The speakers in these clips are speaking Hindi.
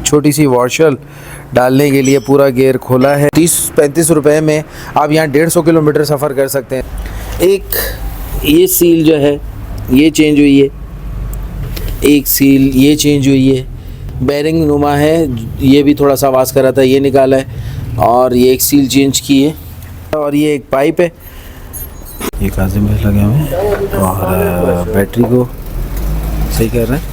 छोटी सी वॉशर डालने के लिए पूरा गियर खोला है। 30-35 रुपए में आप यहाँ 150 किलोमीटर सफ़र कर सकते हैं। एक ये सील जो है ये चेंज हुई है, एक सील ये चेंज हुई है, बैरिंग नुमा है ये भी थोड़ा सा आवाज़ कर रहा था, ये निकाला है, और ये एक सील चेंज की है, और ये एक पाइप है। ये काजिम भाई लगे हुए हैं और बैटरी को सही कर रहे हैं।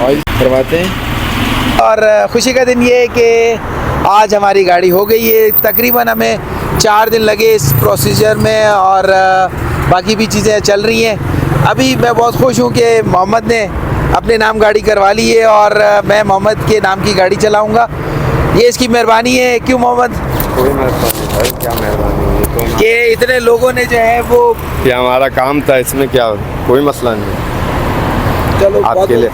ऑयल करवाते हैं। और खुशी का दिन ये है कि आज हमारी गाड़ी हो गई है। तकरीबन हमें 4 दिन लगे इस प्रोसीजर में और बाकी भी चीज़ें चल रही हैं। अभी मैं बहुत खुश हूँ कि मोहम्मद ने अपने नाम गाड़ी करवा ली है और मैं मोहम्मद के नाम की गाड़ी चलाऊँगा। ये इसकी मेहरबानी है। क्यों मोहम्मद? कोई मेहरबानी भाई, क्या मेहरबानी है तो कि इतने लोगों ने जो है वो, ये हमारा काम था, इसमें क्या कोई मसला नहीं। चलो आपके लिए,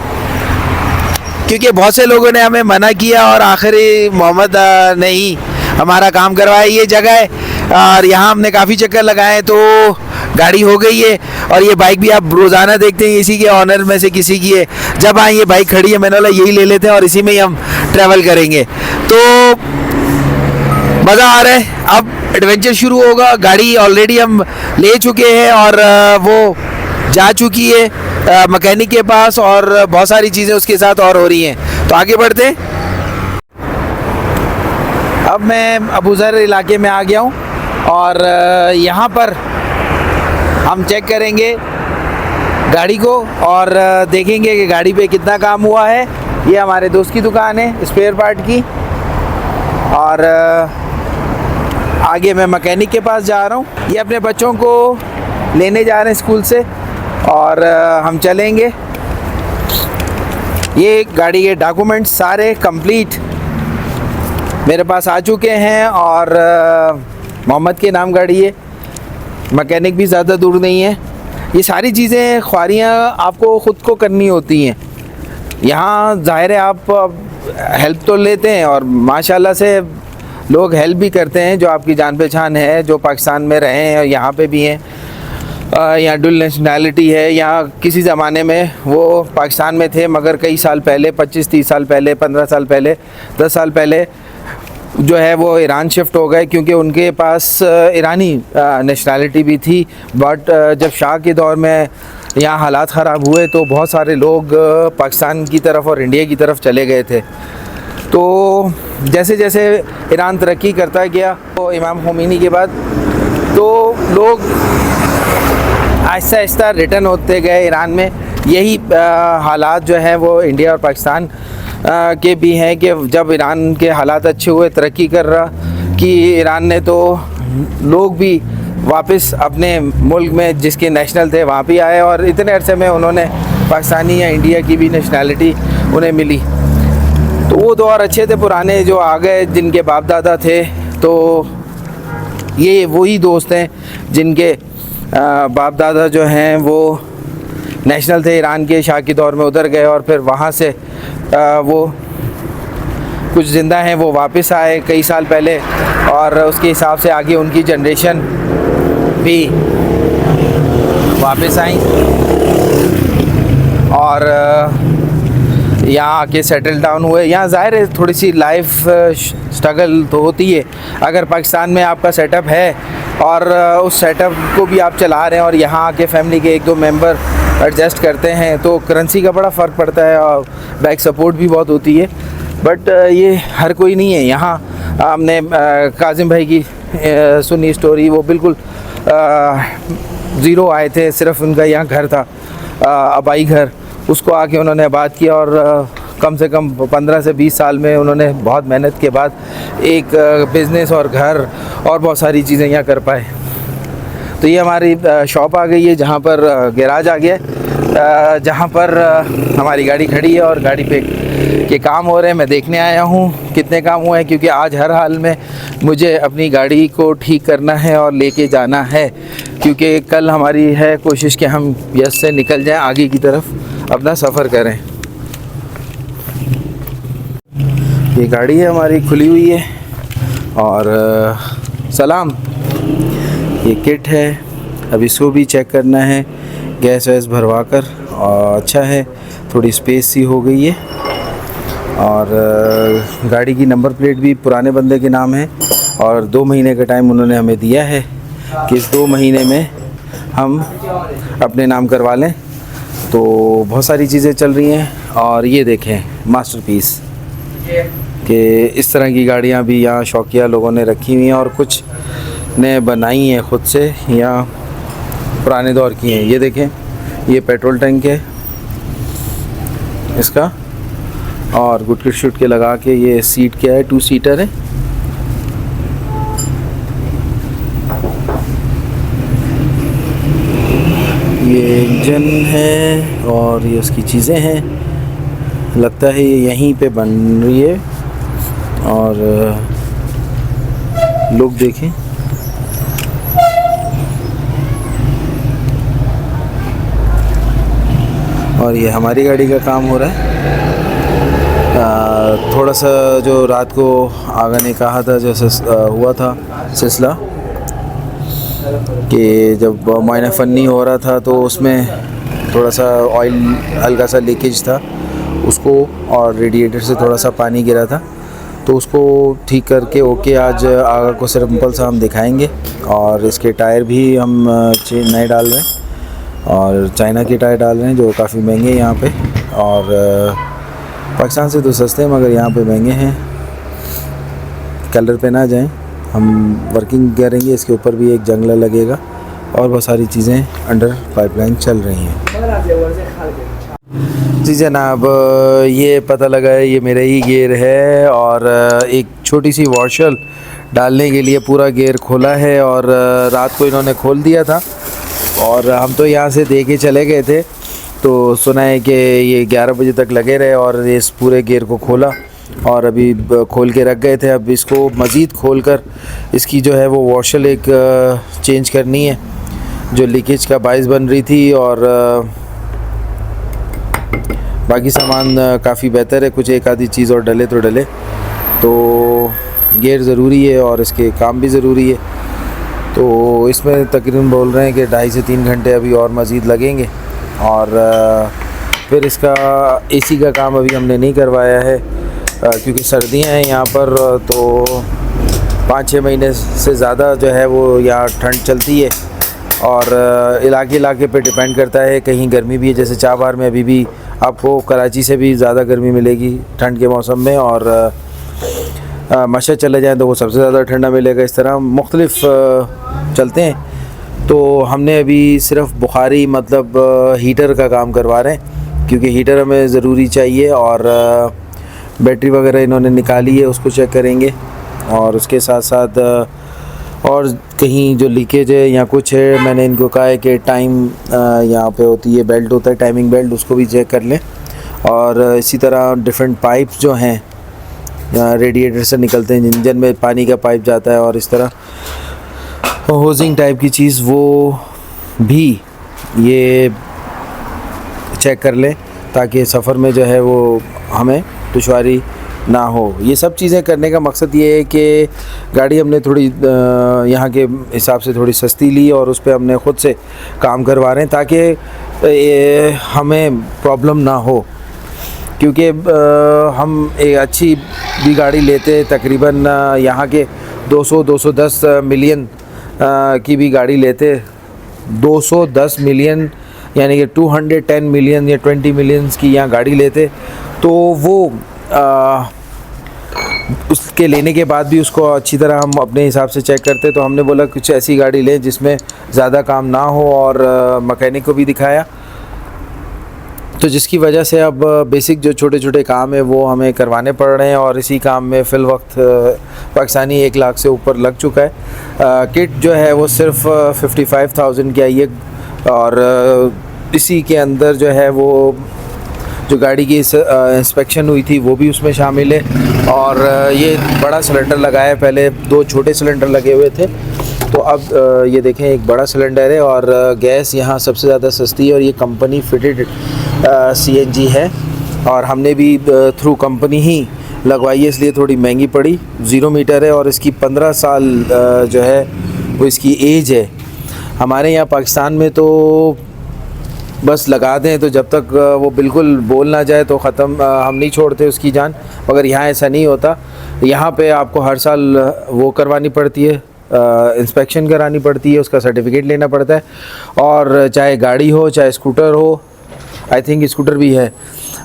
क्योंकि बहुत से लोगों ने हमें मना किया और आखिरी मोहम्मद ने ही हमारा काम करवाया। ये जगह है और यहाँ हमने काफ़ी चक्कर लगाए तो गाड़ी हो गई है। और ये बाइक भी आप रोज़ाना देखते हैं इसी के ऑनर में से किसी की है। जब आए ये बाइक खड़ी है मैंने बोला यही ले लेते हैं और इसी में ही हम ट्रैवल करेंगे। तो मज़ा आ रहा है। अब एडवेंचर शुरू होगा। गाड़ी ऑलरेडी हम ले चुके हैं और वो जा चुकी है मैकेनिक के पास और बहुत सारी चीज़ें उसके साथ और हो रही हैं। तो आगे बढ़ते हैं। अब मैं अबूज़र इलाके में आ गया हूँ और यहाँ पर हम चेक करेंगे गाड़ी को और देखेंगे कि गाड़ी पे कितना काम हुआ है। ये हमारे दोस्त की दुकान है स्पेयर पार्ट की और आगे मैं मैकेनिक के पास जा रहा हूँ। ये अपने बच्चों को लेने जा रहे हैं स्कूल से और हम चलेंगे। ये गाड़ी के डॉक्यूमेंट्स सारे कंप्लीट मेरे पास आ चुके हैं और मोहम्मद के नाम गाड़ी है। मैकेनिक भी ज़्यादा दूर नहीं है। ये सारी चीज़ें ख्वारियाँ आपको ख़ुद को करनी होती हैं। यहाँ ज़ाहिर है आप हेल्प तो लेते हैं और माशाल्लाह से लोग हेल्प भी करते हैं जो आपकी जान पहचान है, जो पाकिस्तान में रहे हैं और यहाँ पे भी हैं। यहाँ डुल नेशनैलिटी है। यहाँ किसी ज़माने में वो पाकिस्तान में थे मगर कई साल पहले 25-30 साल पहले, 15 साल पहले, 10 साल पहले जो है वो ईरान शिफ्ट हो गए क्योंकि उनके पास ईरानी नेशनैलिटी भी थी। बट जब शाह के दौर में यहाँ हालात ख़राब हुए तो बहुत सारे लोग पाकिस्तान की तरफ और इंडिया की तरफ चले गए थे। तो जैसे जैसे ईरान तरक्की करता गया तो इमाम खोमेनी के बाद तो लोग आहिस्ता आहिस्ता रिटर्न होते गए ईरान में। यही हालात जो हैं वो इंडिया और पाकिस्तान के भी हैं कि जब ईरान के हालात अच्छे हुए, तरक्की कर रहा कि ईरान ने, तो लोग भी वापस अपने मुल्क में जिसके नेशनल थे वहाँ भी आए और इतने अरसे में उन्होंने पाकिस्तानी या इंडिया की भी नेशनैलिटी उन्हें मिली। तो वो दौर अच्छे थे पुराने जो आ गए, जिनके बाप दादा थे। तो ये वही दोस्त हैं जिनके बाप दादा जो हैं वो नेशनल थे ईरान के, शाह के दौर में उधर गए और फिर वहाँ से वो कुछ ज़िंदा हैं वो वापस आए कई साल पहले और उसके हिसाब से आगे उनकी जनरेशन भी वापस आई और यहाँ आके सेटल डाउन हुए। यहाँ ज़ाहिर है थोड़ी सी लाइफ स्ट्रगल तो होती है। अगर पाकिस्तान में आपका सेटअप है और उस सेटअप को भी आप चला रहे हैं और यहाँ आके फैमिली के 1-2 मेंबर एडजस्ट करते हैं तो करेंसी का बड़ा फ़र्क पड़ता है और बैक सपोर्ट भी बहुत होती है। बट ये हर कोई नहीं है। यहाँ हमने काजिम भाई की सुनी स्टोरी, वो बिल्कुल ज़ीरो आए थे, सिर्फ उनका यहाँ घर था आबाई घर, उसको आके उन्होंने आबाद किया और कम से कम 15 से 20 साल में उन्होंने बहुत मेहनत के बाद एक बिज़नेस और घर और बहुत सारी चीज़ें यहाँ कर पाए। तो ये हमारी शॉप आ गई है जहाँ पर गैराज आ गया है, जहाँ पर हमारी गाड़ी खड़ी है और गाड़ी पे के काम हो रहे हैं। मैं देखने आया हूँ कितने काम हुए हैं क्योंकि आज हर हाल में मुझे अपनी गाड़ी को ठीक करना है और लेके जाना है क्योंकि कल हमारी है कोशिश कि हम यस से निकल जाएं, आगे की तरफ अपना सफ़र करें। ये गाड़ी है हमारी खुली हुई है और सलाम, ये किट है, अब इसको भी चेक करना है गैस वैस भरवा कर। और अच्छा है, थोड़ी स्पेस सी हो गई है। और गाड़ी की नंबर प्लेट भी पुराने बंदे के नाम है और 2 महीने का टाइम उन्होंने हमें दिया है कि इस 2 महीने में हम अपने नाम करवा लें। तो बहुत सारी चीज़ें चल रही हैं। और ये देखें मास्टरपीस कि इस तरह की गाड़ियाँ भी यहाँ शौकिया लोगों ने रखी हुई हैं और कुछ ने बनाई हैं ख़ुद से या पुराने दौर की हैं। ये देखें, ये पेट्रोल टैंक है इसका और गुटके शुटके लगा के। ये सीट क्या है, 2 सीटर है। ये इंजन है और ये उसकी चीज़ें हैं। लगता है ये यहीं पे बन रही है। और लोग देखें, और ये हमारी गाड़ी का काम हो रहा है। थोड़ा सा जो रात को आगा ने कहा था, जैसे हुआ था सिलसिला कि जब मायना फन्नी हो रहा था तो उसमें थोड़ा सा ऑयल हल्का सा लीकेज था उसको, और रेडिएटर से थोड़ा सा पानी गिरा था, तो उसको ठीक करके ओके आज आगा को सिंपल सा हम दिखाएंगे। और इसके टायर भी हम नए डाल रहे हैं और चाइना के टायर डाल रहे हैं जो काफ़ी महंगे हैं यहाँ पे। और पाकिस्तान से तो सस्ते हैं मगर यहाँ पे महंगे हैं। कलर पे ना जाएं, हम वर्किंग करेंगे। इसके ऊपर भी एक जंगला लगेगा और बहुत सारी चीज़ें अंडर पाइपलाइन चल रही हैं। जी जनाब, ये पता लगा है ये मेरा ही गियर है और एक छोटी सी वॉशर डालने के लिए पूरा गियर खोला है। और रात को इन्होंने खोल दिया था और हम तो यहाँ से दे के चले गए थे, तो सुना है कि ये 11 बजे तक लगे रहे और इस पूरे गियर को खोला और अभी खोल के रख गए थे। अब इसको मज़ीद खोलकर इसकी जो है वो वॉशर एक चेंज करनी है जो लीकेज का बाइस बन रही थी। और बाकी सामान काफ़ी बेहतर है, कुछ एक आधी चीज़ और डले तो डले। तो गियर ज़रूरी है और इसके काम भी ज़रूरी है। तो इसमें तकरीबन बोल रहे हैं कि 2.5 से 3 घंटे अभी और मज़ीद लगेंगे। और फिर इसका एसी का काम अभी हमने नहीं करवाया है क्योंकि सर्दियां हैं यहाँ पर, तो 5-6 महीने से ज़्यादा जो है वो यहाँ ठंड चलती है। और इलाके पे डिपेंड करता है, कहीं गर्मी भी है, जैसे चाबार में अभी भी आपको कराची से भी ज़्यादा गर्मी मिलेगी ठंड के मौसम में। और मशहद चले जाएँ तो वो सबसे ज़्यादा ठंडा मिलेगा। इस तरह मुख्तलिफ चलते हैं। तो हमने अभी सिर्फ बुखारी मतलब हीटर का काम करवा रहे हैं क्योंकि हीटर हमें ज़रूरी चाहिए। और बैटरी वगैरह इन्होंने निकाली है, उसको चेक करेंगे। और उसके साथ साथ और कहीं जो लीकेज है या कुछ है, मैंने इनको कहा है कि टाइम यहाँ पे होती है, बेल्ट होता है टाइमिंग बेल्ट, उसको भी चेक कर लें। और इसी तरह डिफरेंट पाइप्स जो हैं रेडिएटर से निकलते हैं, इंजन में पानी का पाइप जाता है और इस तरह होजिंग टाइप की चीज़ वो भी ये चेक कर लें ताकि सफ़र में जो है वो हमें दुश्वारी ना हो। ये सब चीज़ें करने का मकसद ये है कि गाड़ी हमने थोड़ी यहाँ के हिसाब से थोड़ी सस्ती ली और उस पर हमने ख़ुद से काम करवा रहे हैं ताकि हमें प्रॉब्लम ना हो। क्योंकि हम एक अच्छी भी गाड़ी लेते हैं, तकरीबन यहाँ के 200-210 मिलियन की भी गाड़ी लेते, 210 मिलियन यानी कि 210 मिलियन या 20 मिलियंस की यहाँ गाड़ी लेते, तो वो उसके लेने के बाद भी उसको अच्छी तरह हम अपने हिसाब से चेक करते। तो हमने बोला कुछ ऐसी गाड़ी लें जिसमें ज़्यादा काम ना हो। और मैकेनिक को भी दिखाया, तो जिसकी वजह से अब बेसिक जो छोटे छोटे काम है वो हमें करवाने पड़ रहे हैं। और इसी काम में फ़िल वक्त पाकिस्तानी 1 लाख से ऊपर लग चुका है। किट जो है वो सिर्फ 55,000 की आई है। और इसी के अंदर जो है वो जो गाड़ी की इंस्पेक्शन हुई थी वो भी उसमें शामिल है। और ये बड़ा सिलेंडर लगाया है, पहले 2 छोटे सिलेंडर लगे हुए थे, तो अब ये देखें एक बड़ा सिलेंडर है। और गैस यहाँ सबसे ज़्यादा सस्ती है और ये कंपनी फिटेड CNG है और हमने भी थ्रू कंपनी ही लगवाई है, इसलिए थोड़ी महंगी पड़ी। 0 मीटर है और इसकी 15 साल जो है वो इसकी एज है। हमारे यहाँ पाकिस्तान में तो बस लगा दें तो जब तक वो बिल्कुल बोल ना जाए तो ख़त्म, हम नहीं छोड़ते उसकी जान। मगर यहाँ ऐसा नहीं होता। यहाँ पे आपको हर साल वो करवानी पड़ती है, इंस्पेक्शन करानी पड़ती है, उसका सर्टिफिकेट लेना पड़ता है। और चाहे गाड़ी हो चाहे स्कूटर हो, आई थिंक स्कूटर भी है,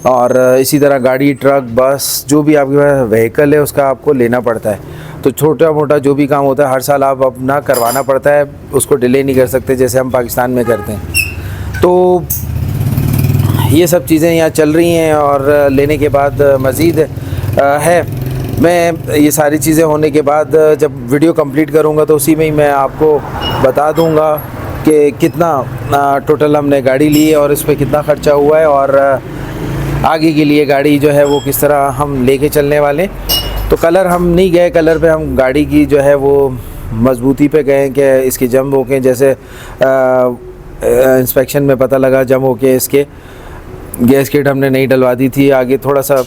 और इसी तरह गाड़ी, ट्रक, बस, जो भी आपके पास व्हीकल है उसका आपको लेना पड़ता है। तो छोटा मोटा जो भी काम होता है हर साल आप अपना करवाना पड़ता है, उसको डिले नहीं कर सकते जैसे हम पाकिस्तान में करते हैं। तो ये सब चीज़ें यहाँ चल रही हैं। और लेने के बाद मज़ीद है, मैं ये सारी चीज़ें होने के बाद जब वीडियो कंप्लीट करूँगा तो उसी में ही मैं आपको बता दूँगा कि कितना टोटल हमने गाड़ी ली है और इस पर कितना ख़र्चा हुआ है, और आगे के लिए गाड़ी जो है वो किस तरह हम लेके चलने वाले। तो कलर हम नहीं गए, कलर पे हम गाड़ी की जो है वो मजबूती पे गए कि इसकी जम हो के, जैसे इंस्पेक्शन में पता लगा जम हो के इसके गैस किट हमने नहीं डलवा दी थी। आगे थोड़ा सा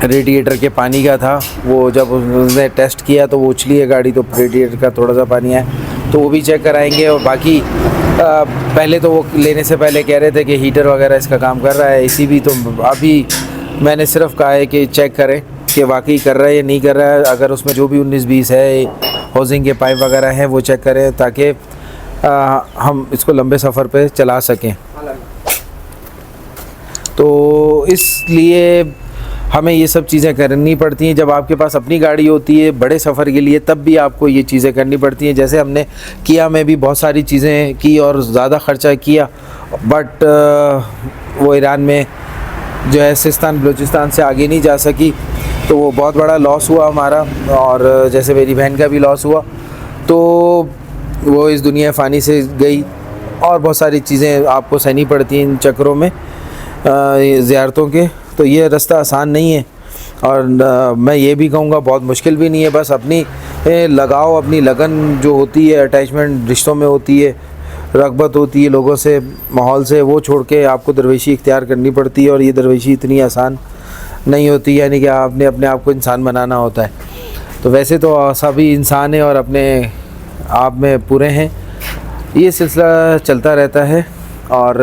रेडिएटर के पानी का था, वो जब उसने टेस्ट किया तो वो उछली है गाड़ी, तो रेडिएटर का थोड़ा सा पानी आया तो वो भी चेक कराएंगे। और बाकी पहले तो वो लेने से पहले कह रहे थे कि हीटर वगैरह इसका काम कर रहा है, एसी भी। तो अभी मैंने सिर्फ कहा है कि चेक करें कि वाकई कर रहा है या नहीं कर रहा है। अगर उसमें जो भी 19-20 है हाउसिंग के पाइप वगैरह हैं वो चेक करें ताकि हम इसको लंबे सफ़र पे चला सकें। तो इसलिए हमें ये सब चीज़ें करनी पड़ती हैं। जब आपके पास अपनी गाड़ी होती है बड़े सफ़र के लिए तब भी आपको ये चीज़ें करनी पड़ती हैं। जैसे हमने किया में भी बहुत सारी चीज़ें की और ज़्यादा ख़र्चा किया, बट वो ईरान में जो है सिस्तान बलूचिस्तान से आगे नहीं जा सकी, तो वो बहुत बड़ा लॉस हुआ हमारा। और जैसे मेरी बहन का भी लॉस हुआ, तो वो इस दुनिया फ़ानी से गई और बहुत सारी चीज़ें आपको सहनी पड़ती हैं इन चक्करों में ज़ियारतों के। तो ये रास्ता आसान नहीं है, और मैं ये भी कहूँगा बहुत मुश्किल भी नहीं है। बस अपनी लगाओ, अपनी लगन जो होती है, अटैचमेंट रिश्तों में होती है, रग़बत होती है लोगों से, माहौल से, वो छोड़ के आपको दरवेशी इख्तियार करनी पड़ती है। और ये दरवेशी इतनी आसान नहीं होती, यानी कि आपने अपने आप को इंसान बनाना होता है। तो वैसे तो सभी इंसान हैं और अपने आप में पूरे हैं। ये सिलसिला चलता रहता है। और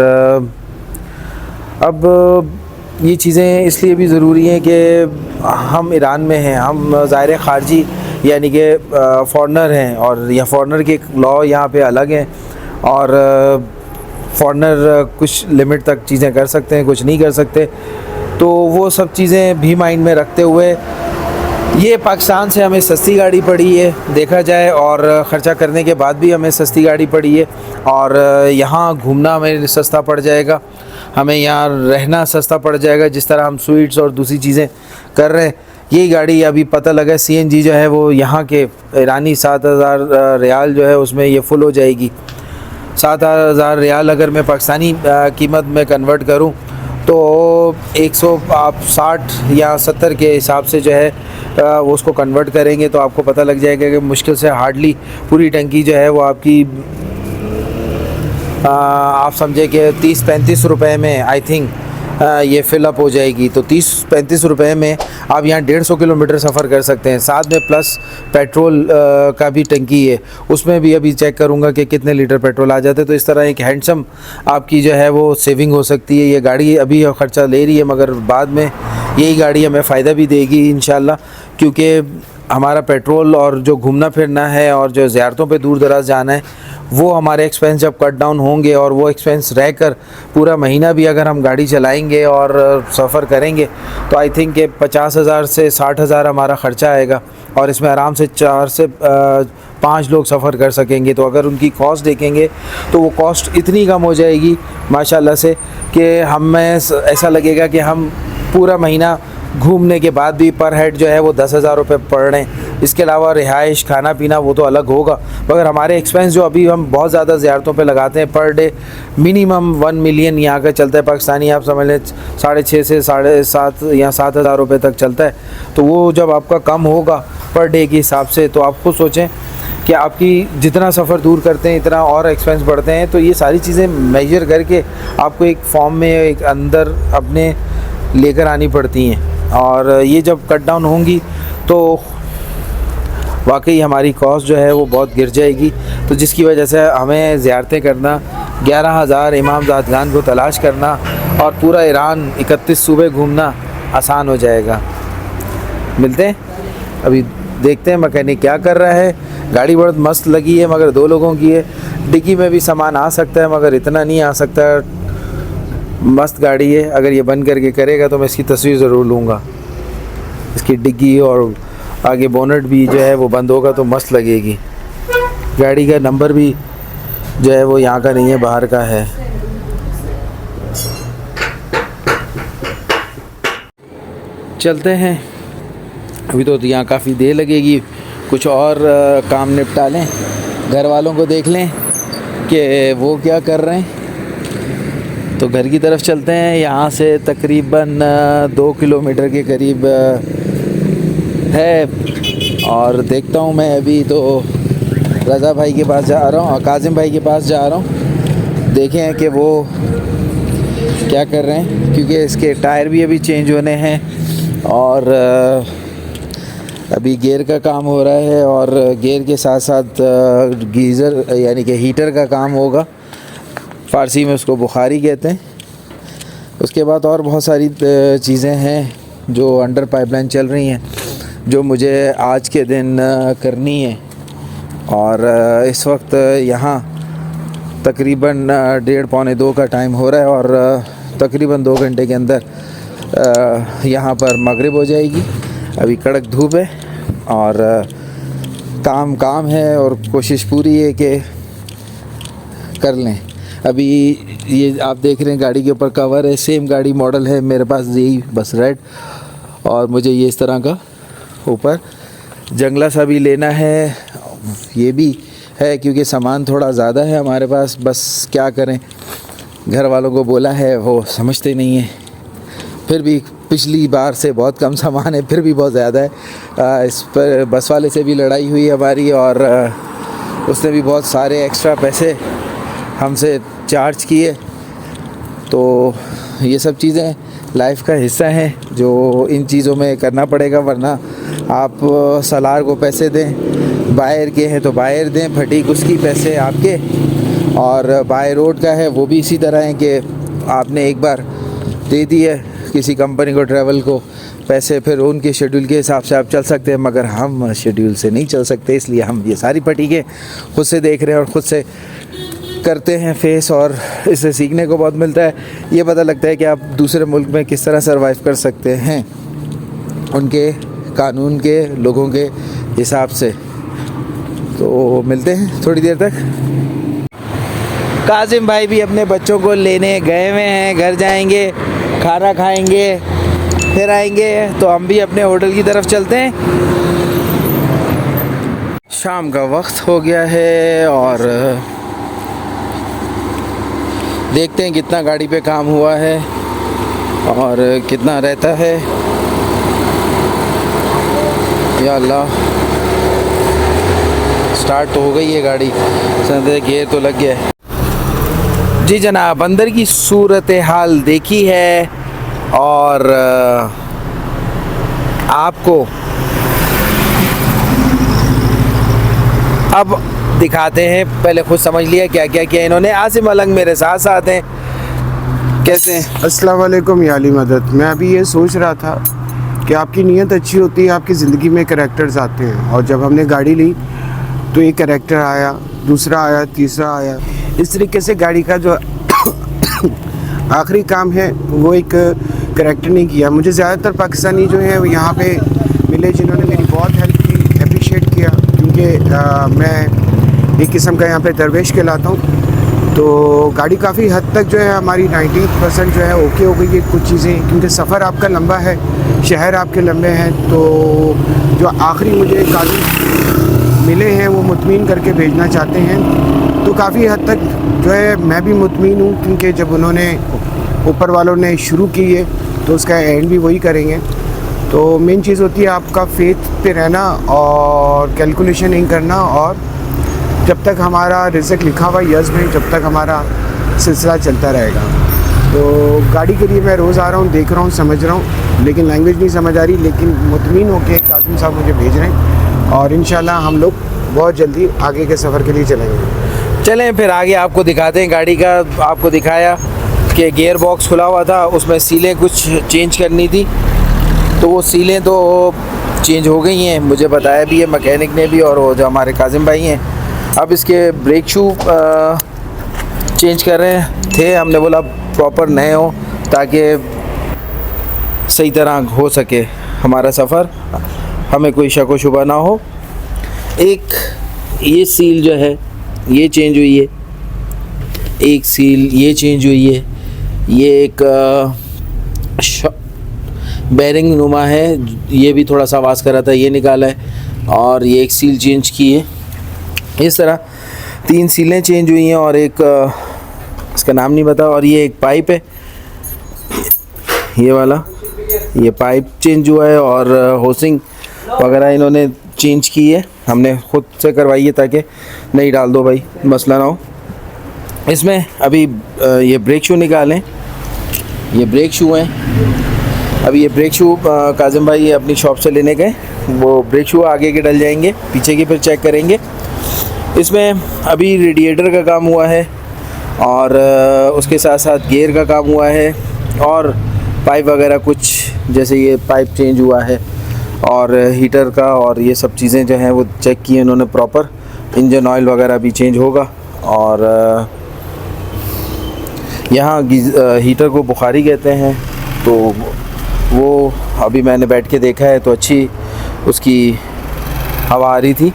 अब ये चीज़ें इसलिए भी ज़रूरी हैं कि हम ईरान में हैं, हम ज़ाहिर ख़ारजी यानी कि फ़ॉरनर हैं, और यह फ़ॉरनर के लॉ यहाँ पे अलग हैं। और फ़ॉरनर कुछ लिमिट तक चीज़ें कर सकते हैं, कुछ नहीं कर सकते। तो वो सब चीज़ें भी माइंड में रखते हुए ये पाकिस्तान से हमें सस्ती गाड़ी पड़ी है देखा जाए, और ख़र्चा करने के बाद भी हमें सस्ती गाड़ी पड़ी है। और यहाँ घूमना हमें सस्ता पड़ जाएगा, हमें यहाँ रहना सस्ता पड़ जाएगा। जिस तरह हम स्वीट्स और दूसरी चीज़ें कर रहे हैं, यही गाड़ी अभी पता लगा CNG जो है वो यहाँ के ईरानी 7000 रियाल जो है उसमें ये फुल हो जाएगी। 7000 रियाल अगर मैं पाकिस्तानी कीमत में कन्वर्ट करूँ तो 160 या 70 के हिसाब से जो है वो उसको कन्वर्ट करेंगे तो आपको पता लग जाएगा कि मुश्किल से हार्डली पूरी टंकी जो है वो आपकी आप समझे कि 30-35 रुपए में आई थिंक ये फिलअप हो जाएगी। तो 30-35 रुपए में आप यहाँ 150 किलोमीटर सफ़र कर सकते हैं। साथ में प्लस पेट्रोल का भी टंकी है, उसमें भी अभी चेक करूँगा कि कितने लीटर पेट्रोल आ जाते हैं। तो इस तरह एक हैंडसम आपकी जो है वो सेविंग हो सकती है। ये गाड़ी अभी ख़र्चा ले रही है, मगर बाद में यही गाड़ी हमें फ़ायदा भी देगी इंशाल्लाह, क्योंकि हमारा पेट्रोल और जो घूमना फिरना है और जो ज़ियारतों पे दूर दराज जाना है वो हमारे एक्सपेंस जब कट डाउन होंगे, और वो एक्सपेंस रह कर पूरा महीना भी अगर हम गाड़ी चलाएंगे और सफ़र करेंगे तो आई थिंक कि 50,000 से 60,000 हमारा ख़र्चा आएगा, और इसमें आराम से 4 से 5 लोग सफ़र कर सकेंगे। तो अगर उनकी कॉस्ट देखेंगे तो वो कॉस्ट इतनी कम हो जाएगी माशाल्लाह से कि हमें ऐसा लगेगा कि हम पूरा महीना घूमने के बाद भी पर हेड जो है वो 10,000 रुपये पड़ रहे हैं। इसके अलावा रिहाइश, खाना पीना वो तो अलग होगा, मगर हमारे एक्सपेंस जो अभी हम बहुत ज़्यादा ज़ियारतों पे लगाते हैं पर डे मिनिमम 1 मिलियन यहाँ का चलता है पाकिस्तानी, आप समझ लें 6.5 से 7.5 या 7,000 रुपये तक चलता है। तो वो जब आपका कम होगा पर डे के हिसाब से, तो आप खुद सोचें कि आपकी जितना सफ़र दूर करते हैं इतना और एक्सपेंस बढ़ते हैं। तो ये सारी चीज़ें मेजर करके आपको एक फॉर्म में एक अंदर अपने लेकर आनी पड़ती हैं, और ये जब कट डाउन होंगी तो वाकई हमारी कॉस्ट जो है वो बहुत गिर जाएगी। तो जिसकी वजह से हमें ज़ियारतें करना, 11,000 इमाम ज़ादगान को तलाश करना और पूरा ईरान 31 सूबे घूमना आसान हो जाएगा। मिलते हैं, अभी देखते हैं मैकेनिक क्या कर रहा है। गाड़ी बहुत मस्त लगी है मगर 2 लोगों की है। डिक्की में भी सामान आ सकता है मगर इतना नहीं आ सकता। मस्त गाड़ी है, अगर ये बंद करके करेगा तो मैं इसकी तस्वीर ज़रूर लूँगा। इसकी डिग्गी और आगे बोनट भी जो है वो बंद होगा तो मस्त लगेगी। गाड़ी का नंबर भी जो है वो यहाँ का नहीं है, बाहर का है। चलते हैं, अभी तो यहाँ काफ़ी देर लगेगी। कुछ और काम निपटा लें, घर वालों को देख लें कि वो क्या कर रहे हैं। तो घर की तरफ चलते हैं। यहाँ से तकरीबन 2 किलोमीटर के करीब है और देखता हूँ मैं अभी तो रज़ा भाई के पास जा रहा हूँ और काजिम भाई के पास जा रहा हूँ। देखें कि वो क्या कर रहे हैं, क्योंकि इसके टायर भी अभी चेंज होने हैं और अभी गियर का काम हो रहा है और गियर के साथ साथ गीज़र यानी कि हीटर का काम होगा। फ़ारसी में उसको बुखारी कहते हैं। उसके बाद और बहुत सारी चीज़ें हैं जो अंडर पाइपलाइन चल रही हैं जो मुझे आज के दिन करनी है। और इस वक्त यहाँ तकरीबन 1:30-2 का टाइम हो रहा है और तकरीबन 2 घंटे के अंदर यहाँ पर मगरिब हो जाएगी। अभी कड़क धूप है और काम है और कोशिश पूरी है कि कर लें। अभी ये आप देख रहे हैं गाड़ी के ऊपर कवर है, सेम गाड़ी मॉडल है मेरे पास यही, बस रेड। और मुझे ये इस तरह का ऊपर जंगला सा भी लेना है। ये भी है क्योंकि सामान थोड़ा ज़्यादा है हमारे पास, बस क्या करें, घर वालों को बोला है वो समझते नहीं हैं। फिर भी पिछली बार से बहुत कम सामान है, फिर भी बहुत ज़्यादा है। इस पर बस वाले से भी लड़ाई हुई हमारी और उसने भी बहुत सारे एक्स्ट्रा पैसे हमसे चार्ज किए। तो ये सब चीज़ें लाइफ का हिस्सा हैं जो इन चीज़ों में करना पड़ेगा, वरना आप सलार को पैसे दें, बायर के हैं तो बायर दें, फटीक उसकी पैसे आपके, और बाय रोड का है वो भी इसी तरह है कि आपने एक बार दे दिए किसी कंपनी को, ट्रैवल को पैसे, फिर उनके शेड्यूल के हिसाब से आप चल सकते हैं मगर हम शेड्यूल से नहीं चल सकते। इसलिए हम ये सारी फटीकें खुद से देख रहे हैं और ख़ुद से करते हैं फेस, और इससे सीखने को बहुत मिलता है। ये पता लगता है कि आप दूसरे मुल्क में किस तरह सर्वाइव कर सकते हैं उनके कानून के, लोगों के हिसाब से। तो मिलते हैं थोड़ी देर तक। काजिम भाई भी अपने बच्चों को लेने गए हुए हैं, घर जाएंगे, खाना खाएंगे, फिर आएंगे। तो हम भी अपने होटल की तरफ चलते हैं। शाम का वक्त हो गया है और देखते हैं कितना गाड़ी पे काम हुआ है और कितना रहता है। या अल्लाह, स्टार्ट तो हो गई है गाड़ी, गियर तो लग गया है। जी जनाब, अंदर की सूरत हाल देखी है और आपको अब दिखाते हैं। पहले खुद समझ लिया क्या क्या किया इन्होंने। आसिम अलंग मेरे साथ साथ हैं। कैसे हैं? अस्सलाम वालेकुम या अली मदद। मैं अभी ये सोच रहा था कि आपकी नीयत अच्छी होती है, आपकी ज़िंदगी में करैक्टर्स आते हैं, और जब हमने गाड़ी ली तो एक करैक्टर आया, दूसरा आया, तीसरा आया। इस तरीके से गाड़ी का जो आखिरी काम है वो एक करैक्टर ने किया। मुझे ज़्यादातर पाकिस्तानी जो है वो यहाँ पे मिले जिन्होंने मेरी बहुत हेल्प की, अप्रिशिएट किया, क्योंकि मैं एक किस्म का यहाँ पे दरवेश कहलाता हूँ। तो गाड़ी काफ़ी हद तक जो है हमारी 90% जो है ओके हो गई है कुछ चीज़ें, क्योंकि सफ़र आपका लंबा है, शहर आपके लंबे हैं। तो जो आखिरी मुझे कागज़ मिले हैं वो मुतमीन करके भेजना चाहते हैं। तो काफ़ी हद तक जो है मैं भी मुतमीन हूँ, क्योंकि जब उन्होंने ऊपर वालों ने शुरू की है तो उसका एंड भी वही करेंगे। तो मेन चीज़ होती है आपका फेथ पे रहना और कैलकुलेशन नहीं करना, और जब तक हमारा रिज़्क लिखा हुआ यज़ में, जब तक हमारा सिलसिला चलता रहेगा। तो गाड़ी के लिए मैं रोज़ आ रहा हूँ, देख रहा हूँ, समझ रहा हूँ, लेकिन लैंग्वेज नहीं समझ आ रही, लेकिन मुतमीन होकर कासिम साहब मुझे भेज रहे हैं और इंशाल्लाह हम लोग बहुत जल्दी आगे के सफ़र के लिए चलेंगे। चलें फिर आगे आपको दिखाते हैं गाड़ी का। आपको दिखाया कि गियर बॉक्स खुला हुआ था, उसमें सीलें कुछ चेंज करनी थी, तो वो सीलें तो चेंज हो गई हैं, मुझे बताया भी है मैकेनिक ने भी, और वो जो हमारे काजिम भाई हैं। अब इसके ब्रेक शू चेंज कर रहे थे, हमने बोला प्रॉपर नए हो ताकि सही तरह हो सके हमारा सफ़र, हमें कोई शक व शुबा ना हो। एक ये सील जो है ये चेंज हुई है, एक सील ये चेंज हुई है, ये एक बेरिंग नुमा है, ये भी थोड़ा सा आवाज़ कर रहा था, ये निकाला है, और ये एक सील चेंज की है। इस तरह 3 सीलें चेंज हुई हैं, और एक इसका नाम नहीं पता, और ये एक पाइप है, ये वाला, ये पाइप चेंज हुआ है, और होसिंग वगैरह इन्होंने चेंज की है, हमने खुद से करवाई है ताकि नहीं डाल दो भाई, मसला ना हो। इसमें अभी ये ब्रेक शू निकालें, ये ब्रेक शू हैं। अभी ये ब्रेक शू काजिम भाई ये अपनी शॉप से लेने गए, वो ब्रेक शू आगे के डल जाएंगे, पीछे के फिर चेक करेंगे। इसमें अभी रेडिएटर का काम हुआ है, और उसके साथ साथ गियर का काम हुआ है, और पाइप वगैरह कुछ जैसे ये पाइप चेंज हुआ है, और हीटर का, और ये सब चीज़ें जो हैं वो चेक की इन्होंने प्रॉपर। इंजन ऑयल वगैरह भी चेंज होगा, और यहाँ हीटर को बुखारी कहते हैं, तो वो अभी मैंने बैठ के देखा है तो अच्छी उसकी हवा आ रही थी।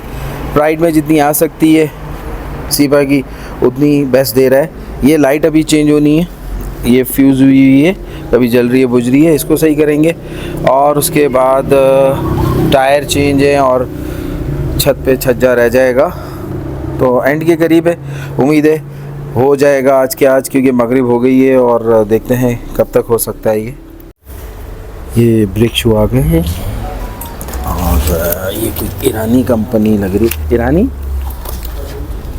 प्राइड में जितनी आ सकती है सीपा की उतनी बेस्ट दे रहा है। ये लाइट अभी चेंज होनी है, ये फ्यूज़ हुई है, कभी जल रही है बुझ रही है, इसको सही करेंगे। और उसके बाद टायर चेंज है, और छत पे छज्जा रह जाएगा, तो एंड के करीब है, उम्मीद है हो जाएगा आज के आज, क्योंकि मगरिब हो गई है, और देखते हैं कब तक हो सकता है। ये ब्रेक शू आ गए हैं, और ये कोई ईरानी कंपनी लग रही है। ईरानी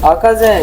Akaze,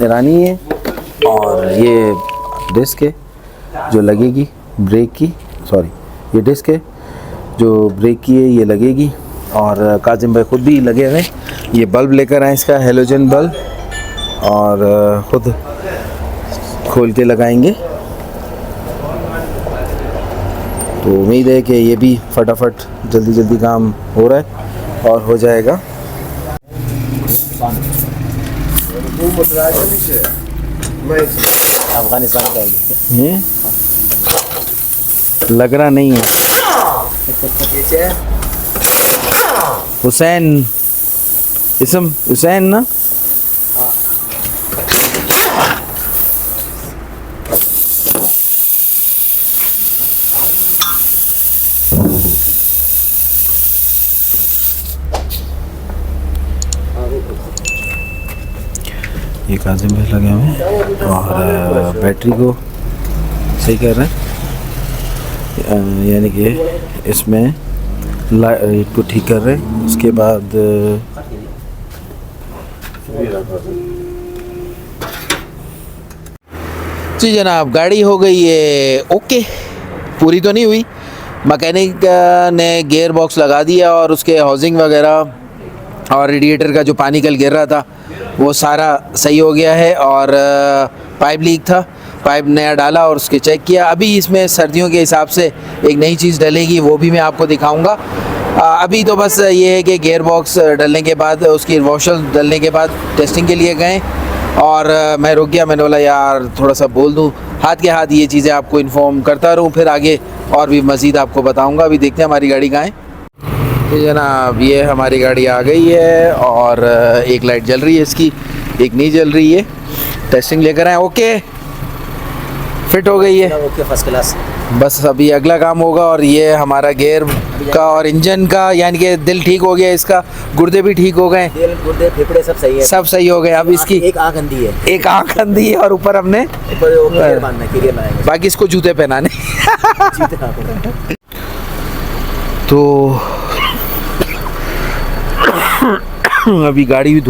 ईरानी है। और ये डिस्क है जो लगेगी ब्रेक की, सॉरी ये डिस्क है जो ब्रेक की है, ये लगेगी। और काजिम भाई खुद भी लगे हुए, ये बल्ब लेकर आए इसका हेलोजन बल्ब, और खुद खोल के लगाएंगे। तो उम्मीद है कि ये भी फटाफट जल्दी जल्दी काम हो रहा है और हो जाएगा। अफगानिस्तान का ये लग रहा नहीं है। हुसैन, इसम हुसैन ना? ये काजिम भाई लगे हुए हैं और बैटरी को सही कर रहे हैं, यानी कि इसमें लाइट को ठीक कर रहे हैं। उसके बाद जी जनाब गाड़ी हो गई है ओके, पूरी तो नहीं हुई। मैकेनिक ने गियर बॉक्स लगा दिया और उसके हाउसिंग वगैरह और रेडिएटर का जो पानी कल गिर रहा था वो सारा सही हो गया है। और पाइप लीक था, पाइप नया डाला और उसके चेक किया। अभी इसमें सर्दियों के हिसाब से एक नई चीज़ डलेगी, वो भी मैं आपको दिखाऊंगा। अभी तो बस ये है कि गियर बॉक्स डलने के बाद, उसकी वॉशर डलने के बाद टेस्टिंग के लिए गए और मैं रुक गया। मैंने बोला यार थोड़ा सा बोल दूँ, हाथ के हाथ ये चीज़ें आपको इन्फॉर्म करता रहूँ, फिर आगे और भी मज़ीद आपको बताऊँगा। अभी देखते हैं हमारी गाड़ी कहाँ है। तो जनाब ये हमारी गाड़ी आ गई है और एक लाइट जल रही है इसकी, एक नहीं जल रही है। टेस्टिंग लेकर आए, ओके फिट हो गई है, ओके फर्स्ट क्लास। बस अभी अगला काम होगा। और ये हमारा गियर का और इंजन का, यानी कि दिल ठीक हो गया इसका, गुर्दे भी ठीक हो गए, दिल गुर्दे फेफड़े सब सही है, सब सही हो गए। अब इसकी एक आँख अंधी है, एक आँख अंधी है और ऊपर हमने ऊपर वो कैरियर बांधना है, कैरियर लगाएंगे। बाकी इसको जूते पहनाने। जीते कहाँ पे? तो अभी गाड़ी भी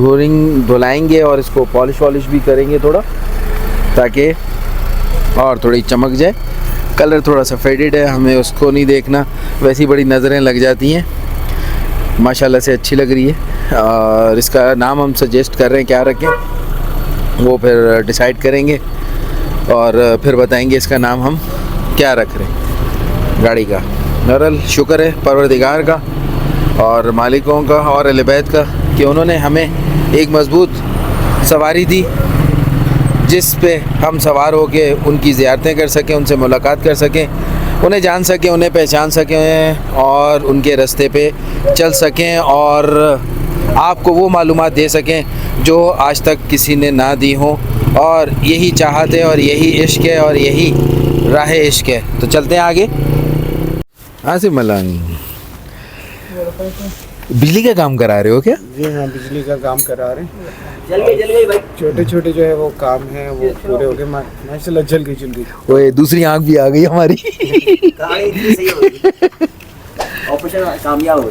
धुलाएंगे और इसको पॉलिश वॉलिश भी करेंगे थोड़ा, ताकि और थोड़ी चमक जाए। कलर थोड़ा सा फेडेड है, हमें उसको नहीं देखना, वैसी बड़ी नज़रें लग जाती हैं। माशाल्लाह से अच्छी लग रही है। और इसका नाम हम सजेस्ट कर रहे हैं क्या रखें, वो फिर डिसाइड करेंगे और फिर बताएंगे इसका नाम हम क्या रख रहे हैं गाड़ी का। बहरहाल शुक्र है परवरदिगार का और मालिकों का और अहले बैत का कि उन्होंने हमें एक मज़बूत सवारी दी जिस पे हम सवार होके उनकी ज़ियारतें कर सकें, उनसे मुलाकात कर सकें, उन्हें जान सकें, उन्हें पहचान सकें और उनके रास्ते पे चल सकें और आपको वो मालूमात दे सकें जो आज तक किसी ने ना दी हो। और यही चाहत है और यही इश्क है और यही राह इश्क है। तो चलते हैं आगे। आसिफ मलानी, बिजली का काम करा रहे हो क्या? जी हाँ, बिजली का काम करा रहे हैं। जल गई भाई। छोटे छोटे जो है वो काम है वो पूरे हो गए। माशाल्लाह जल गई। ओए दूसरी आंख भी आ गई हमारी। कहानी इतनी सही हो गई। ऑपरेशन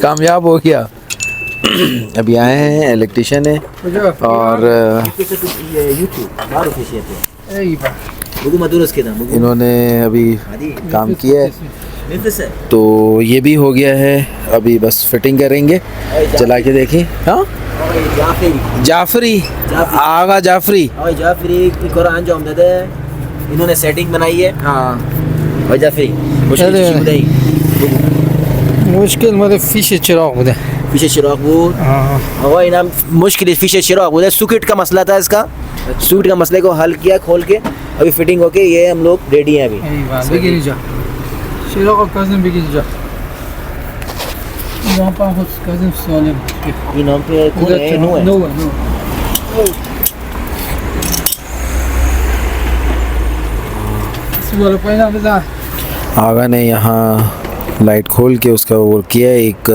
कामयाब हो गया। अभी आए हैं, इलेक्ट्रिशियन है और इन्होंने अभी काम किया है तो ये भी हो गया है। अभी बस फिटिंग करेंगे, चला के देखिए। हाँ जाफरी आगा जाफरी कुरान जो हमदे इन्होंने सेटिंग बनाई है। हाँ और जाफरी मुश्किल मतलब फीशे चिराग बूदे पीछे चिराग बूद हवा इनाम मुश्किल फीशे चिराग बूदे। सुकिट का मसला था इसका, सुकिट का मसले को हल किया खोल के, अभी फिटिंग होके ये हम लोग रेडी हैं अभी। बिगिन जा चिराग और कज़न बिगिन जा यहाँ पर खुद कज़न सालिम ये नाम पे कौन है? नो सुबह पहला बता आगा ने यहाँ लाइट खोल के उसका वो किया। एक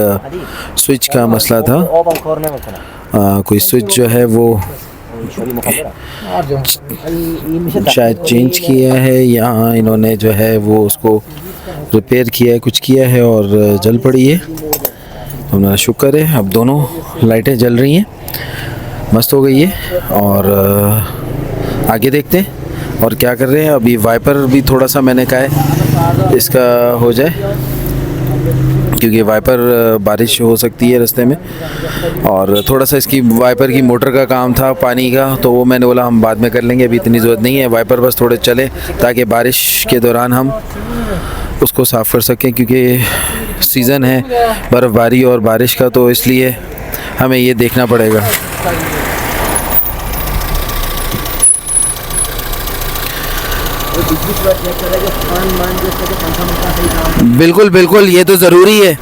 स्विच का मसला था, कोई स्विच जो है वो शायद चेंज किया है। यहाँ इन्होंने जो है वो उसको रिपेयर किया है, कुछ किया है और जल पड़ी है। हमारा शुक्र है अब दोनों लाइटें जल रही हैं, मस्त हो गई है। और आगे देखते हैं और क्या कर रहे हैं। अभी वाइपर भी थोड़ा सा मैंने कहा है इसका हो जाए क्योंकि वाइपर बारिश हो सकती है रास्ते में और थोड़ा सा इसकी वाइपर की मोटर का काम था पानी का, तो वो मैंने बोला हम बाद में कर लेंगे, अभी इतनी ज़रूरत नहीं है। वाइपर बस थोड़े चले ताकि बारिश के दौरान हम उसको साफ़ कर सकें क्योंकि सीज़न है बर्फ़बारी और बारिश का, तो इसलिए हमें ये देखना पड़ेगा। बिल्कुल बिल्कुल, ये तो ज़रूरी है।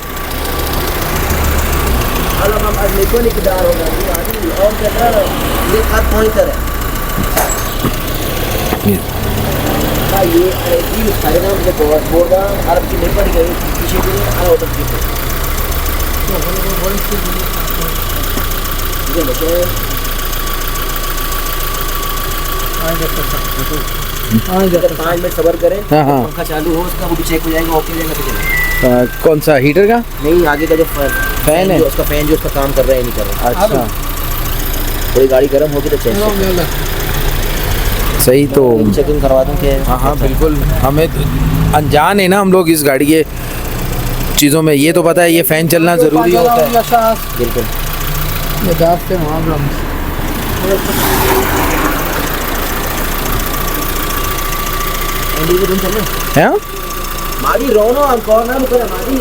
पाँच मिनट सब्र करें। हाँ। पंखा चालू हो उसका वो भी चेक हो जाएगा, ओके हो जाएगा तो चलेगा। कौन सा हीटर का? नहीं, आगे का जो फैन है उसका फैन जो उसका काम कर रहा है नहीं कर रहा। अच्छा, थोड़ी गाड़ी गर्म होगी तो चेक सही। तो चेकिंग करवा दूँ कि हाँ बिल्कुल, हमें अनजान है ना हम लोग इस गाड़ी के चीज़ों में। ये तो पता है ये फ़ैन चलना ज़रूरी होता है। बिल्कुल हाँ? मादी रोनो हम कॉर्नर में करे मादी।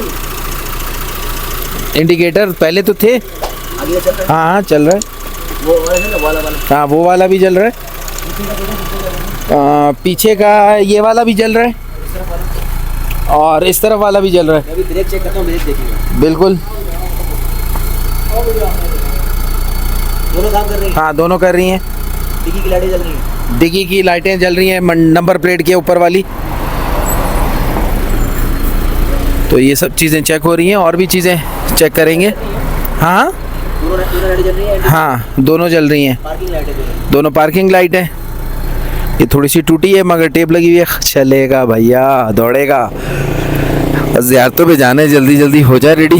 इंडिकेटर पहले तो थे। आगे चल रहा हाँ चल रहा है। वो है ना वाला हाँ वो वाला भी चल रहा है। पीछे का ये वाला भी चल रहा है और इस तरफ वाला भी चल रहा है। मैं भी ब्रेक चेक करता हूँ, ब्रेक देखिएगा। बिल्कुल दोनों काम कर रही हैं। हाँ दोनों कर रही हैं। डिग्गी की लाइटें जल रही हैं। डिग्गी की लाइटें जल रही हैं नंबर प्लेट के ऊपर वाली। तो ये सब चीज़ें चेक हो रही हैं और भी चीज़ें चेक करेंगे। हाँ दोनों लाइटें जल रही हैं। हाँ दोनों जल रही हैं, पार्किंग लाइटें दोनों पार्किंग लाइट है। ये थोड़ी सी टूटी है मगर टेप लगी हुई है, चलेगा भैया, दौड़ेगा। ज़ियारतों पे जाना है, जल्दी जल्दी हो जाए रेडी,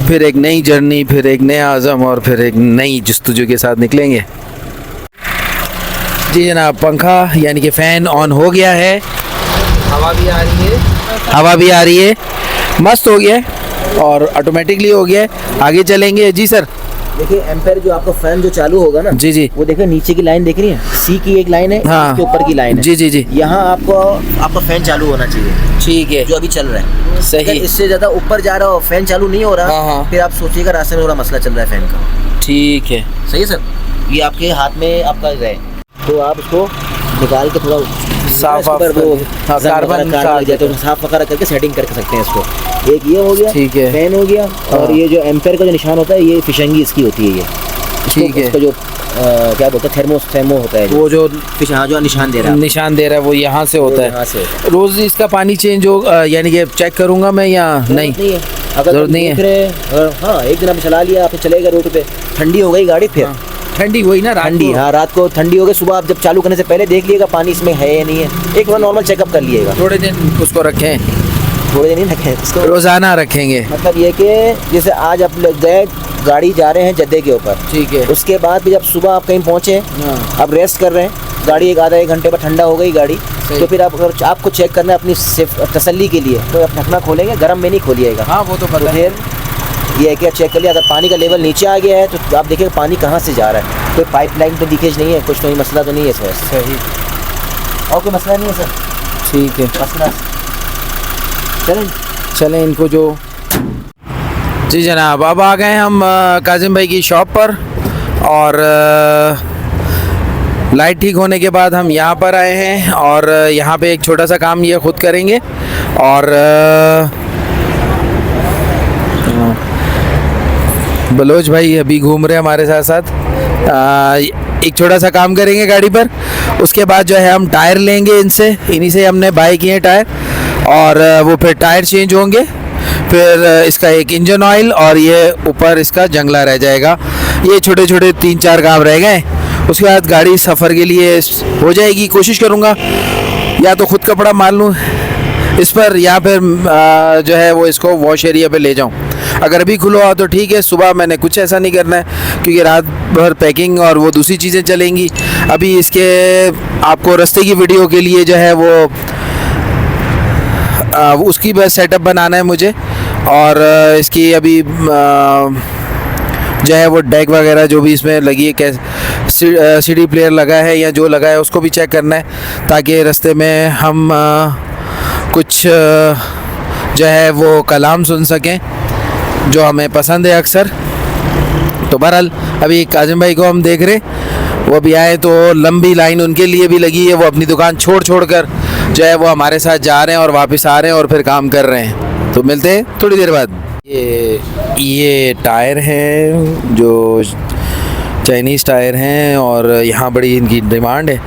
फिर एक नई जर्नी, फिर एक नया आज़म और फिर एक नई जस्तजू के साथ निकलेंगे। जी जनाब, पंखा यानी कि फ़ैन ऑन हो गया है, हवा भी आ रही है, हवा भी आ रही है, मस्त हो गया है और ऑटोमेटिकली हो गया है। आगे चलेंगे जी सर। देखिए एम्पेयर जो आपका फैन जो चालू होगा ना, जी जी, वो देखिए नीचे की लाइन देख रही है, सी की एक लाइन है, हाँ। उसके ऊपर की लाइन है। जी जी जी, यहाँ आपको आपका फैन चालू होना चाहिए, ठीक है, जो अभी चल रहा है। सही। अगर इससे ज्यादा ऊपर जा रहा हो, फैन चालू नहीं हो रहा, हाँ, हाँ। फिर आप सोचिएगा रास्ते में थोड़ा मसला चल रहा है फैन का। ठीक है, सही है सर, ये आपके हाथ में आपका है, तो आप उसको निकाल के थोड़ा साफ पर वो हाँ, कार्बन का लग जाए तो साफ वगैरह करके सेटिंग कर सकते हैं इसको। एक ये हो गया, ठीक है। फैन हो गया, और ये जो एम्पेयर का जो निशान होता है, ये फिशंगी इसकी होती है, ये ठीक है। इसका जो क्या बोलते हैं, थर्मो होता है, वो जो फिश, हाँ, जो निशान दे रहा है, निशान दे रहा है वो यहाँ से होता यहाँ है। से होता है। रोज़ इसका पानी चेंज हो यानी कि चेक करूँगा मैं या नहीं? नहीं है, अगर जरूरत तुम नहीं है। देख रहे हैं, हाँ, एक दिन आपने चला लिया, आपने चलेगा रोड पे, ठंडी हो गई गाड़ी, फिर ठंडी वही ना, रात ठंडी, को। हाँ, रात को ठंडी हो गई, सुबह आप जब चालू करने से पहले देख लिएगा पानी इसमें है या नहीं है, एक बार नॉर्मल चेकअप कर लिएगा। थोड़े दिन उसको रखें, थोड़े दिन नहीं रखें इसको, रोज़ाना रखेंगे, मतलब ये कि जैसे आज आप लोग गए, गाड़ी जा रहे हैं जद्दे के ऊपर, ठीक है। उसके बाद भी जब सुबह आप कहीं पहुंचे, हाँ। आप रेस्ट कर रहे हैं, गाड़ी एक घंटे पर ठंडा हो गई गाड़ी, सही। तो फिर आप अगर आपको चेक करना है अपनी तसल्ली के लिए, तो आप ढकना खोलेंगे, गर्म में नहीं खोलिएगा। हाँ वो तो तो पता है। फिर ये है कि चेक कर लिया, अगर पानी का लेवल नीचे आ गया है तो आप देखिए पानी कहाँ से जा रहा है, कोई पाइपलाइन तो लीकेज नहीं है, कुछ तो मसला तो नहीं है इसमें, सही, और कोई मसला नहीं है सर, ठीक है। मसला चलें। चलें इनको जो, जी जनाब, अब आ गए हम काजिम भाई की शॉप पर, और लाइट ठीक होने के बाद हम यहाँ पर आए हैं, और यहाँ पे एक छोटा सा काम ये खुद करेंगे, और बलोच भाई अभी घूम रहे हैं हमारे साथ साथ। एक छोटा सा काम करेंगे गाड़ी पर, उसके बाद जो है हम टायर लेंगे इनसे, इन्हीं से हमने बाय किए हैं टायर, और वो फिर टायर चेंज होंगे, फिर इसका एक इंजन ऑयल, और ये ऊपर इसका जंगला रह जाएगा। ये छोटे छोटे 3-4 काम रह गए, उसके बाद गाड़ी सफ़र के लिए हो जाएगी। कोशिश करूँगा या तो ख़ुद कपड़ा मार लूँ इस पर, या फिर जो है वो इसको वॉश एरिया पे ले जाऊँ। अगर अभी खुला हो तो ठीक है, सुबह मैंने कुछ ऐसा नहीं करना है क्योंकि रात भर पैकिंग और वो दूसरी चीज़ें चलेंगी। अभी इसके आपको रास्ते की वीडियो के लिए जो है वो उसकी बस सेटअप बनाना है मुझे, और इसकी अभी जो है वो डेक वगैरह जो भी इसमें लगी है, कैसे सीडी प्लेयर लगा है या जो लगा है उसको भी चेक करना है, ताकि रास्ते में हम कुछ जो है वो कलाम सुन सकें जो हमें पसंद है अक्सर। तो बहरहाल अभी काजिम भाई को हम देख रहे, वो भी आए तो लंबी लाइन उनके लिए भी लगी है, वो अपनी दुकान छोड़ कर जो है वो हमारे साथ जा रहे हैं और वापस आ रहे हैं और फिर काम कर रहे हैं। तो मिलते हैं थोड़ी देर बाद। ये टायर हैं जो चाइनीज़ टायर हैं, और यहाँ बड़ी इनकी डिमांड है।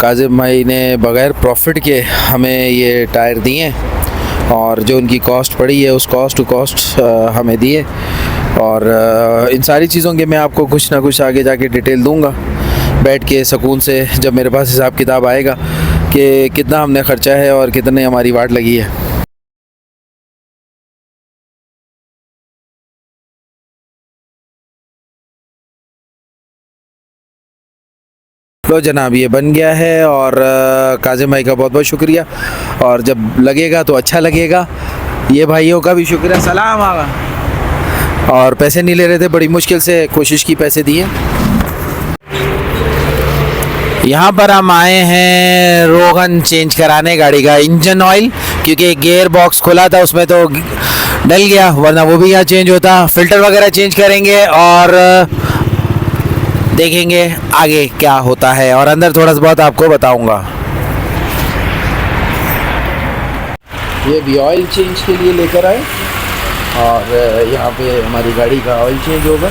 काजिम भाई ने बग़ैर प्रॉफिट के हमें ये टायर दिए हैं, और जो उनकी कॉस्ट पड़ी है उस कॉस्ट टू कॉस्ट हमें दिए, और इन सारी चीज़ों के मैं आपको कुछ ना कुछ आगे जाके डिटेल दूंगा बैठ के सुकून से, जब मेरे पास हिसाब किताब आएगा कि कितना हमने ख़र्चा है और कितने हमारी वाट लगी है। लो जनाब, ये बन गया है, और काजिम भाई का बहुत बहुत शुक्रिया, और जब लगेगा तो अच्छा लगेगा। ये भाइयों का भी शुक्रिया, सलाम आगा। और पैसे नहीं ले रहे थे, बड़ी मुश्किल से कोशिश की पैसे दिए। यहाँ पर हम आए हैं रोगन चेंज कराने गाड़ी का, इंजन ऑयल, क्योंकि गियर बॉक्स खुला था उसमें तो डल गया, वरना वो भी यहाँ चेंज होता। फिल्टर वगैरह चेंज करेंगे और देखेंगे आगे क्या होता है, और अंदर थोड़ा सा बहुत आपको बताऊंगा। ये भी ऑयल चेंज के लिए लेकर आए, और यहाँ पे हमारी गाड़ी का ऑयल चेंज होगा।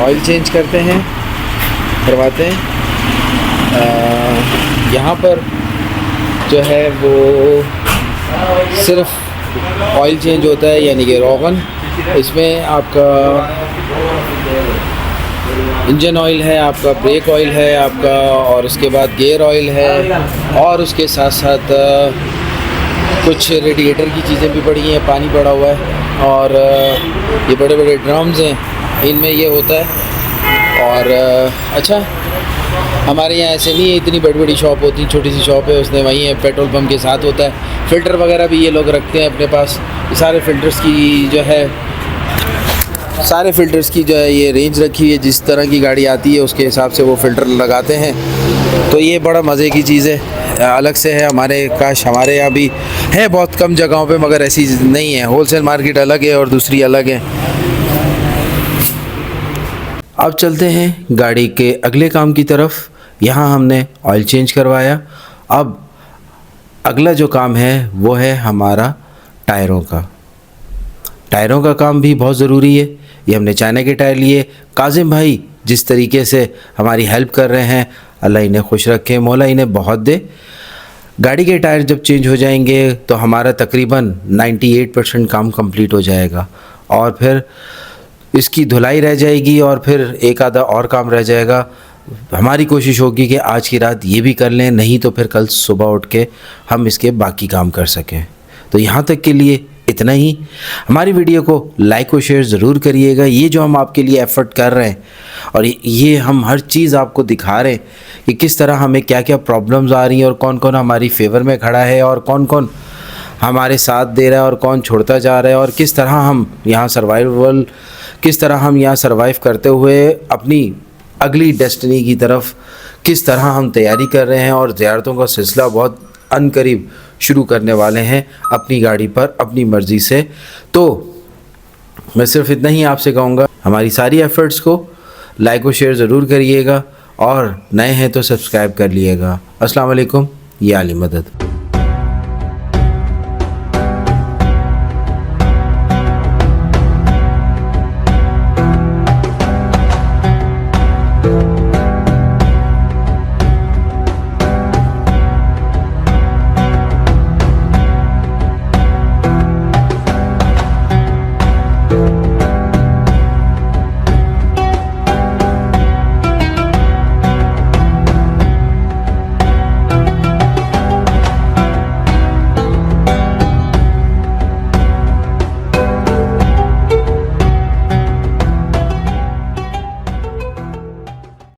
ऑयल चेंज करते हैं, करवाते हैं। यहाँ पर जो है वो सिर्फ ऑयल चेंज होता है, यानी कि रोगन। इसमें आपका इंजन ऑयल है, आपका ब्रेक ऑयल है आपका, और उसके बाद गियर ऑयल है, और उसके साथ साथ कुछ रेडिएटर की चीज़ें भी पड़ी हैं, पानी पड़ा हुआ है। और ये बड़े बड़े ड्रम्स हैं, इनमें ये होता है। और अच्छा, हमारे यहाँ ऐसे नहीं है, इतनी बड़ी बड़ी शॉप होती, छोटी सी शॉप है, उसने वहीं है, पेट्रोल पंप के साथ होता है। फ़िल्टर वगैरह भी ये लोग रखते हैं अपने पास। सारे फ़िल्टर्स की जो है ये रेंज रखी हुई है, जिस तरह की गाड़ी आती है उसके हिसाब से वो फ़िल्टर लगाते हैं। तो ये बड़ा मज़े की चीज़ है, अलग से है। काश हमारे यहाँ भी है बहुत कम जगहों पे, मगर ऐसी नहीं है। होलसेल मार्केट अलग है और दूसरी अलग है। अब चलते हैं गाड़ी के अगले काम की तरफ। यहाँ हमने ऑयल चेंज करवाया। अब अगला जो काम है वो है हमारा टायरों का काम भी बहुत ज़रूरी है। ये हमने चाइना के टायर लिए। काजिम भाई जिस तरीके से हमारी हेल्प कर रहे हैं, अल्लाह इन्हें खुश रखे, मौला इन्हें बहुत दे। गाड़ी के टायर जब चेंज हो जाएंगे तो हमारा तकरीबन 98% काम कंप्लीट हो जाएगा, और फिर इसकी धुलाई रह जाएगी और फिर एक आधा और काम रह जाएगा। हमारी कोशिश होगी कि आज की रात ये भी कर लें, नहीं तो फिर कल सुबह उठ के हम इसके बाकी काम कर सकें। तो यहाँ तक के लिए इतना ही। हमारी वीडियो को लाइक और शेयर ज़रूर करिएगा। ये जो हम आपके लिए एफ़र्ट कर रहे हैं और ये हम हर चीज़ आपको दिखा रहे हैं कि किस तरह हमें क्या क्या प्रॉब्लम्स आ रही हैं और कौन कौन हमारी फेवर में खड़ा है और कौन कौन हमारे साथ दे रहा है और कौन छोड़ता जा रहा है, और किस तरह हम यहाँ सर्वाइव करते हुए अपनी अगली डेस्टिनी की तरफ किस तरह हम तैयारी कर रहे हैं। और ज़ियारतों का सिलसिला बहुत अनकरीब शुरू करने वाले हैं अपनी गाड़ी पर अपनी मर्ज़ी से। तो मैं सिर्फ इतना ही आपसे कहूँगा, हमारी सारी एफ़र्ट्स को लाइक और शेयर ज़रूर करिएगा, और नए हैं तो सब्सक्राइब कर लिएगा। अस्सलाम वालेकुम, या अली मदद।